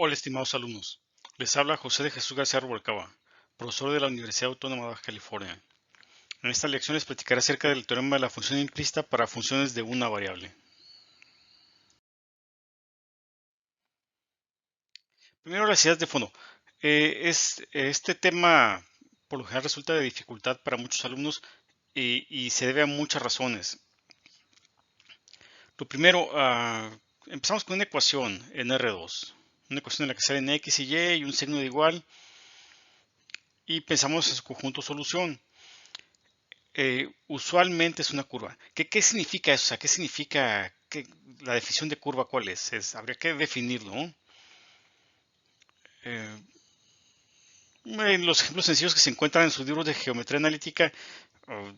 Hola, estimados alumnos. Les habla José de Jesús García Rubalcaba, profesor de la Universidad Autónoma de Baja California. En esta lección les platicaré acerca del teorema de la función implícita para funciones de una variable. Primero, las ideas de fondo. Este tema, por lo general, resulta de dificultad para muchos alumnos y se debe a muchas razones. Lo primero, empezamos con una ecuación en R2, una ecuación en la que salen x y y un signo de igual, y pensamos en su conjunto solución. Usualmente es una curva. ¿Qué significa eso? O sea, ¿qué significa la definición de curva? ¿Cuál es? Habría que definirlo, ¿no? Eh, en los ejemplos sencillos que se encuentran en sus libros de geometría analítica, oh,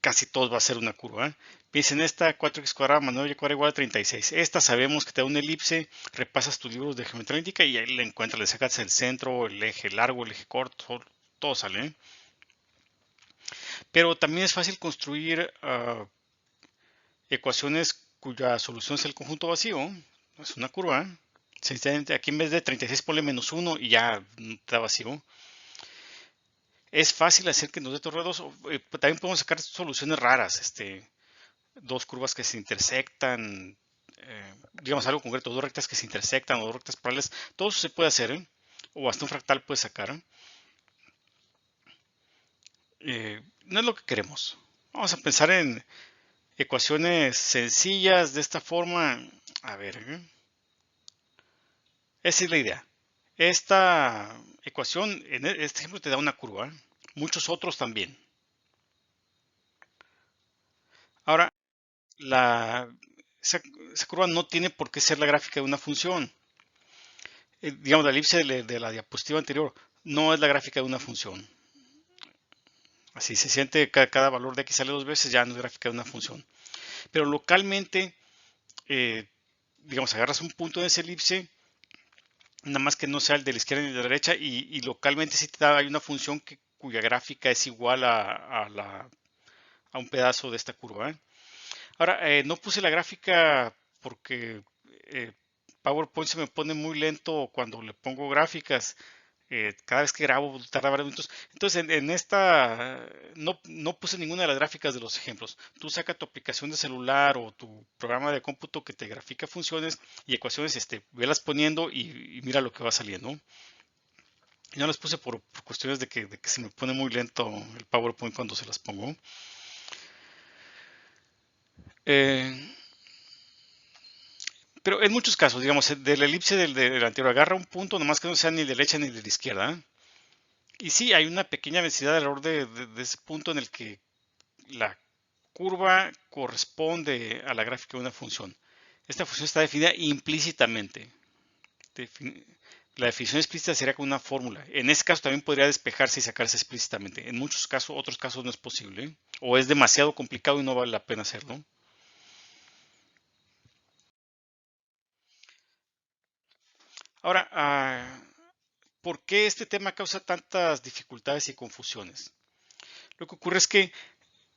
casi todos va a ser una curva. Piensa en esta, 4x cuadrada más 9y cuadrada igual a 36. Esta sabemos que te da una elipse, repasas tus libros de geometría analítica y ahí la encuentras, le sacas el centro, el eje largo, el eje corto, todo sale, ¿eh? Pero también es fácil construir ecuaciones cuya solución es el conjunto vacío, es una curva. Aquí en vez de 36 ponle -1 y ya está vacío. Es fácil hacer que nos dé torredos. También podemos sacar soluciones raras, dos curvas que se intersectan, digamos algo concreto, dos rectas que se intersectan o dos rectas paralelas. Todo eso se puede hacer, ¿eh? O hasta un fractal puede sacar. No es lo que queremos. Vamos a pensar en ecuaciones sencillas de esta forma. A ver, esa es la idea. Esta ecuación, en este ejemplo, te da una curva, ¿eh? Muchos otros también. Ahora, la, esa, esa curva no tiene por qué ser la gráfica de una función. Digamos, la elipse de la diapositiva anterior no es la gráfica de una función. Así se siente cada valor de x sale dos veces, ya no es gráfica de una función. Pero localmente, eh, digamos, agarras un punto en esa elipse, nada más que no sea el de la izquierda ni de la derecha, y localmente sí hay una función cuya gráfica es igual a un pedazo de esta curva, ¿eh? Ahora, no puse la gráfica porque eh, PowerPoint se me pone muy lento cuando le pongo gráficas. Cada vez que grabo tarda varios minutos. Entonces, en esta no puse ninguna de las gráficas de los ejemplos. Tú saca tu aplicación de celular o tu programa de cómputo que te grafica funciones y ecuaciones, velas poniendo y mira lo que va saliendo. Yo no las puse por cuestiones de que se me pone muy lento el PowerPoint cuando se las pongo. Eh, Pero en muchos casos, digamos, de la elipse del anterior, agarra un punto, nomás que no sea ni de derecha ni de la izquierda, ¿eh? Y sí, hay una pequeña densidad alrededor de ese punto en el que la curva corresponde a la gráfica de una función. Esta función está definida implícitamente. Defin- la definición explícita sería con una fórmula. En ese caso también podría despejarse y sacarse explícitamente. En muchos casos, otros casos no es posible, ¿eh? O es demasiado complicado y no vale la pena hacerlo. Ahora, ¿por qué este tema causa tantas dificultades y confusiones? Lo que ocurre es que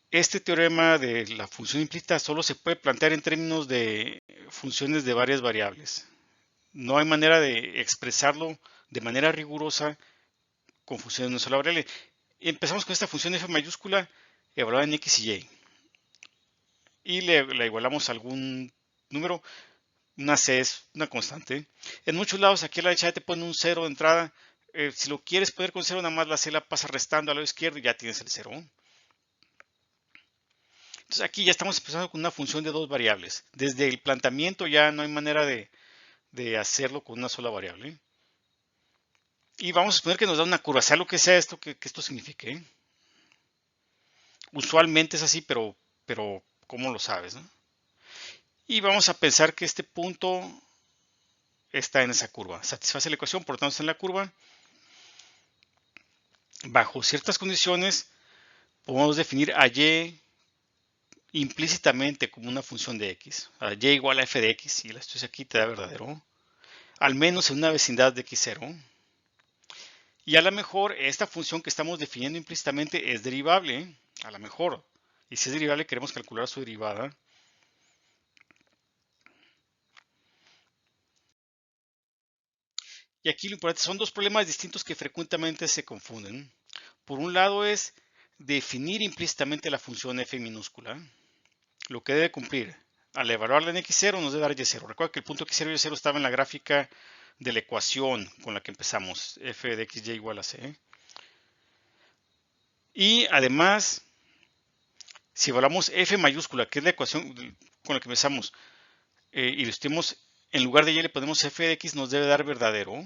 este teorema de la función implícita solo se puede plantear en términos de funciones de varias variables. No hay manera de expresarlo de manera rigurosa con funciones de una sola variable. Empezamos con esta función f mayúscula evaluada en x y y. Y la igualamos a algún número. Una c es una constante. En muchos lados aquí a la derecha te pone un cero de entrada. Si lo quieres poner con cero, nada más la c la pasa restando al lado izquierdo y ya tienes el cero. Entonces aquí ya estamos empezando con una función de dos variables. Desde el planteamiento ya no hay manera de hacerlo con una sola variable. Y vamos a suponer que nos da una curva, sea lo que sea esto que esto signifique, ¿eh? Usualmente es así, pero ¿cómo lo sabes, no? Y vamos a pensar que este punto está en esa curva. Satisface la ecuación, por lo tanto está en la curva. Bajo ciertas condiciones podemos definir a y implícitamente como una función de x. A y igual a f de x, y la estoy aquí te da verdadero. Al menos en una vecindad de x0. Y a lo mejor esta función que estamos definiendo implícitamente es derivable, ¿eh? A lo mejor. Y si es derivable queremos calcular su derivada. Y aquí lo importante son dos problemas distintos que frecuentemente se confunden. Por un lado es definir implícitamente la función f minúscula, lo que debe cumplir. Al evaluarla en x0 nos debe dar y0. Recuerda que el punto x0 y y0 estaba en la gráfica de la ecuación con la que empezamos, f de xy igual a c. Y además, si evaluamos f mayúscula, que es la ecuación con la que empezamos, y lo estemos, en lugar de y le ponemos f de x, nos debe dar verdadero.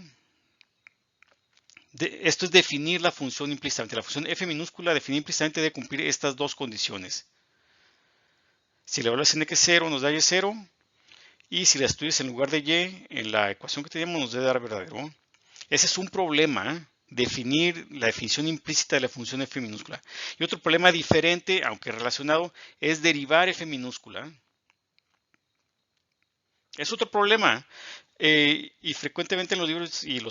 Esto es definir la función implícitamente. La función f minúscula definida implícitamente debe cumplir estas dos condiciones. Si la evaluas en x0 nos da y0, y si la estudias en lugar de y, en la ecuación que teníamos nos debe dar verdadero. Ese es un problema, definir la definición implícita de la función f minúscula. Y otro problema diferente, aunque relacionado, es derivar f minúscula. Es otro problema. Y frecuentemente en los libros y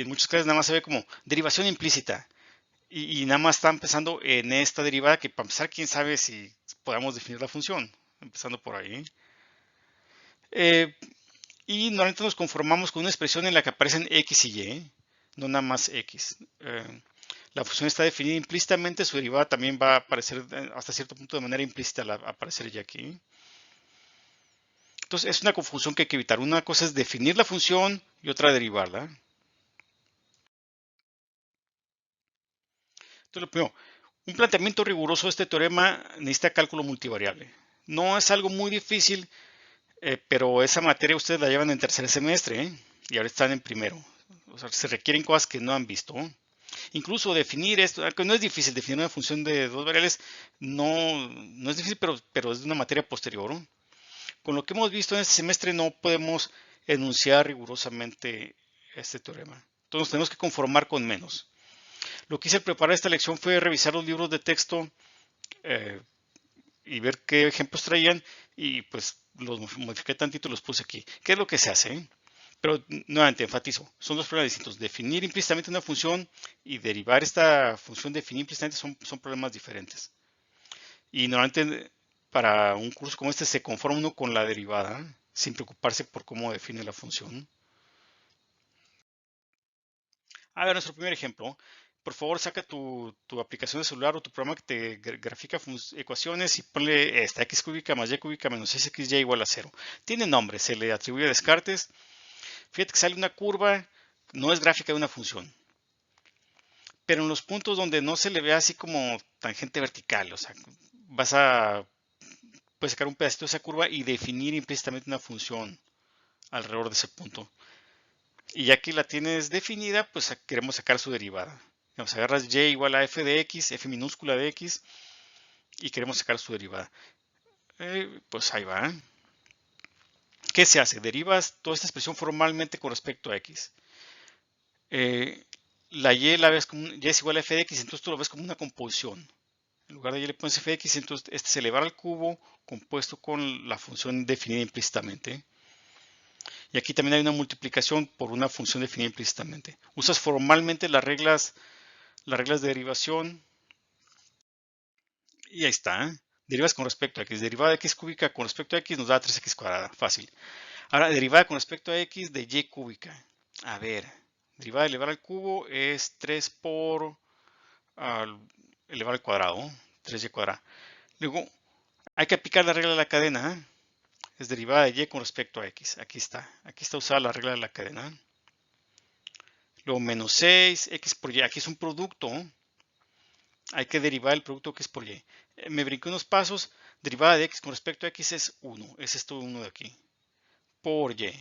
en muchas clases nada más se ve como derivación implícita. Y nada más está empezando en esta derivada que para empezar, quién sabe si podamos definir la función. Empezando por ahí. Y normalmente nos conformamos con una expresión en la que aparecen x y y, no nada más x. La función está definida implícitamente, su derivada también va a aparecer hasta cierto punto de manera implícita, aparecer ya aquí. Entonces es una confusión que hay que evitar. Una cosa es definir la función y otra derivarla. Entonces lo primero, un planteamiento riguroso de este teorema necesita cálculo multivariable. No es algo muy difícil, pero esa materia ustedes la llevan en tercer semestre, y ahora están en primero. O sea, se requieren cosas que no han visto. Incluso definir esto, aunque no es difícil definir una función de dos variables, no es difícil, pero es de una materia posterior. Con lo que hemos visto en este semestre no podemos enunciar rigurosamente este teorema. Entonces tenemos que conformar con menos. Lo que hice al preparar esta lección fue revisar los libros de texto eh, y ver qué ejemplos traían y pues los modifiqué tantito y los puse aquí. ¿Qué es lo que se hace? Pero nuevamente enfatizo, son dos problemas distintos. Definir implícitamente una función y derivar esta función definida implícitamente son problemas diferentes. Y normalmente para un curso como este se conforma uno con la derivada sin preocuparse por cómo define la función. A ver, nuestro primer ejemplo. Por favor, saca tu aplicación de celular o tu programa que te grafica ecuaciones y ponle esta x cúbica más y cúbica menos 6xy igual a 0. Tiene nombre, se le atribuye a Descartes. Fíjate que sale una curva, no es gráfica de una función. Pero en los puntos donde no se le ve así como tangente vertical, o sea, puedes sacar un pedacito de esa curva y definir implícitamente una función alrededor de ese punto. Y ya que la tienes definida, pues queremos sacar su derivada. Digamos, agarras y igual a f de x, f minúscula de x, y queremos sacar su derivada. Pues ahí va. ¿Qué se hace? Derivas toda esta expresión formalmente con respecto a x. La y la ves como y es igual a f de x, entonces tú lo ves como una composición. En lugar de y le pones f de x, entonces este se eleva al cubo compuesto con la función definida implícitamente. Y aquí también hay una multiplicación por una función definida implícitamente. Usas formalmente las reglas de derivación y ahí está. Derivas con respecto a x. Derivada de x cúbica con respecto a x nos da 3x cuadrada. Fácil. Ahora, derivada con respecto a x de y cúbica. A ver, derivada de elevar al cubo es 3 por elevar al cuadrado. 3y cuadrada. Luego, hay que aplicar la regla de la cadena. Es derivada de y con respecto a x. Aquí está. Aquí está usada la regla de la cadena. Luego, menos 6, x por y. Aquí es un producto. Hay que derivar el producto que es por y. Me brinqué unos pasos. Derivada de x con respecto a x es 1. Es esto 1 de aquí. Por y.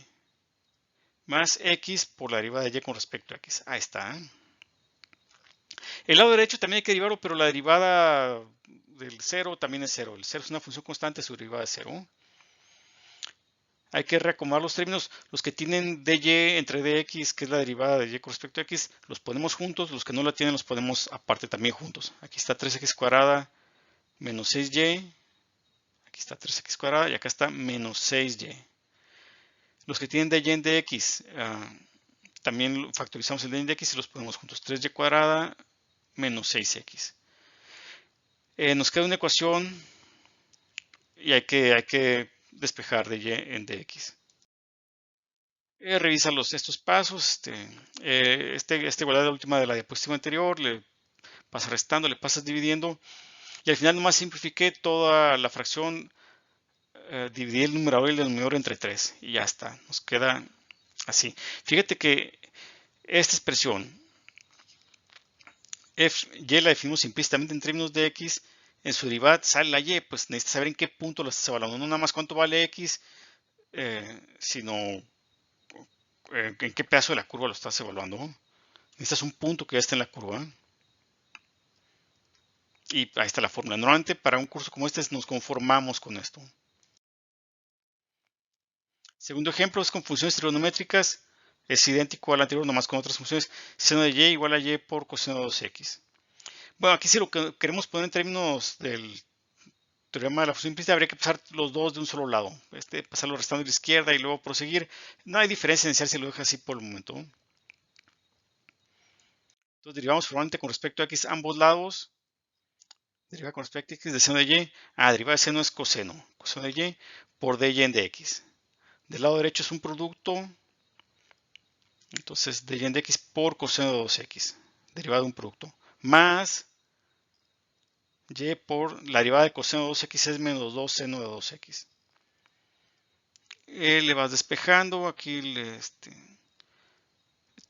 Más x por la derivada de y con respecto a x. Ahí está. El lado derecho también hay que derivarlo, pero la derivada del 0 también es 0. El 0 es una función constante, su derivada es 0. Hay que reacomodar los términos. Los que tienen dy entre dx, que es la derivada de y con respecto a x, los ponemos juntos. Los que no la tienen los ponemos aparte también juntos. Aquí está 3x cuadrada menos 6y. Aquí está 3x cuadrada y acá está menos 6y. Los que tienen dy en dx, también factorizamos el dy en dx y los ponemos juntos. 3y cuadrada menos 6x. Nos queda una ecuación y hay que despejar de y en dx. Revisa estos pasos, esta igualdad de la última de la diapositiva anterior, le pasas restando, le pasas dividiendo, y al final nomás simplifiqué toda la fracción, dividí el numerador y el denominador entre 3 y ya está, nos queda así. Fíjate que esta expresión, y la definimos implícitamente en términos de x, en su derivada sale la y, pues necesitas saber en qué punto lo estás evaluando, no nada más cuánto vale x, sino en qué pedazo de la curva lo estás evaluando. Necesitas un punto que ya esté en la curva. Y ahí está la fórmula. Normalmente para un curso como este nos conformamos con esto. Segundo ejemplo es con funciones trigonométricas. Es idéntico al anterior, nomás con otras funciones. Seno de y igual a y por coseno de 2x. Bueno, aquí si lo que queremos poner en términos del teorema de la función implícita, habría que pasar los dos de un solo lado. Pasarlo restando a la izquierda y luego proseguir. No hay diferencia inicial si lo dejas así por el momento. Entonces derivamos formalmente con respecto a x ambos lados. Deriva con respecto a x de seno de y. Deriva de seno es coseno. Coseno de y por dy en dx. Del lado derecho es un producto. Entonces dy en dx por coseno de 2x. Derivada de un producto. Más y por la derivada de coseno de 2x es menos 2 seno de 2x. Le vas despejando. Aquí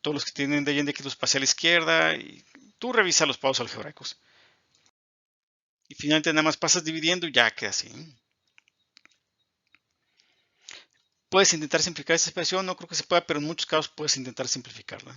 todos los que tienen dy en dx los pasé a la izquierda. Y tú revisa los pasos algebraicos. Y finalmente nada más pasas dividiendo y ya queda así. Puedes intentar simplificar esta expresión, no creo que se pueda, pero en muchos casos puedes intentar simplificarla.